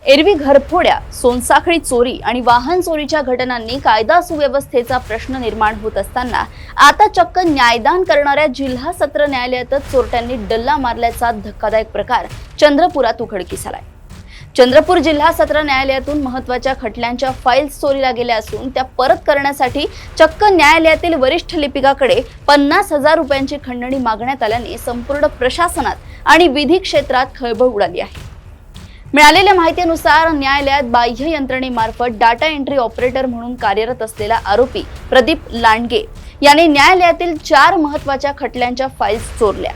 एरवी घरफोड्या, सोनसाखळी चोरी आणि वाहन चोरीच्या घटनांनी कायदा सुव्यवस्थेचा प्रश्न निर्माण होत असताना आता चक्क न्यायदान करणाऱ्या जिल्हा सत्र न्यायालयातच चोरट्यांनी डल्ला मारल्याचा धक्कादायक प्रकार चंद्रपुरात उघडकीस आलाय। चंद्रपूर जिल्हा सत्र न्यायालयातून महत्त्वाच्या खटल्यांच्या फाईल्स चोरीला गेल्या असून त्या परत करण्यासाठी चक्क न्यायालयातील वरिष्ठ लिपिकाकडे 50,000 रुपयांची खंडणी मागण्यात आल्याने संपूर्ण प्रशासनात आणि विधी क्षेत्रात खळबळ उडाली आहे। मिळालेल्या माहितीनुसार न्यायालयात बाह्य यंत्रणेमार्फत डाटा एंट्री ऑपरेटर म्हणून कार्यरत असलेला आरोपी प्रदीप लांडगे याने न्यायालयातील 4 महत्त्वाच्या खटल्यांच्या फाईल्स चोरल्या।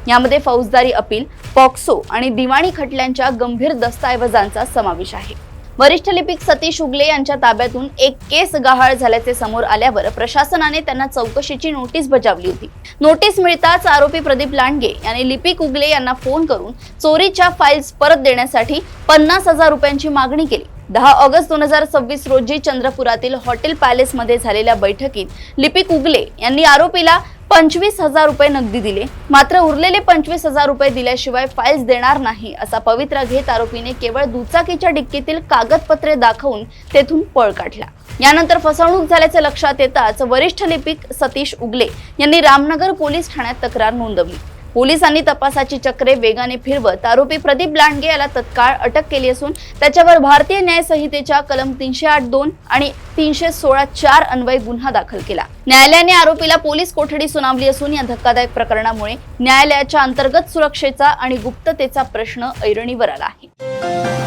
यामध्ये फौजदारी अपील, पॉक्सो आणि दिवाणी खटल्यांच्या गंभीर दस्तऐवजांचा समावेश आहे। वरिष्ठ लिपिक सतीश उगले यांच्या ताब्यातून एक केस गहाळ झाल्याचे समोर आल्यावर प्रशासनाने त्यांना चौकशीची नोटीस बजावली होती। नोटीस मिळताच आरोपी प्रदीप लांडगे यांनी लिपिक उगले यांना फोन करून चोरीच्या फाईल्स परत देण्यासाठी 50,000 रुपयांची मागणी केली। 10 ऑगस्ट 2026 रोजी चंद्रपुरातील हॉटेल पॅलेस मध्ये झालेल्या बैठकीत लिपिक उगले यांनी आरोपीला 25,000 रुपये नगदी दिले। मात्र उरलेले 25,000 रुपये दिल्याशिवाय फाईल्स देणार नाही असा पवित्रा घेत आरोपीने केवळ दुचाकीच्या डिक्कीतील कागदपत्रे दाखवून तेथून पळ काढला। यानंतर फसवणूक झाल्याचे लक्षात येताच वरिष्ठ लिपिक सतीश उगले यांनी रामनगर पोलीस ठाण्यात तक्रार नोंदवली। पोलिसांनी तपासाची चक्रे वेगाने फिरवत आरोपी प्रदीप लांडगे याला तत्काळ अटक केली असून त्याच्यावर भारतीय न्याय संहितेच्या कलम 308(2) आणि 316(4) अन्वये गुन्हा दाखल केला। न्यायालयाने आरोपीला पोलीस कोठडी सुनावली असून या धक्कादायक प्रकरणामुळे न्यायालयाच्या अंतर्गत सुरक्षेचा आणि गुप्ततेचा प्रश्न ऐरणीवर आला आहे।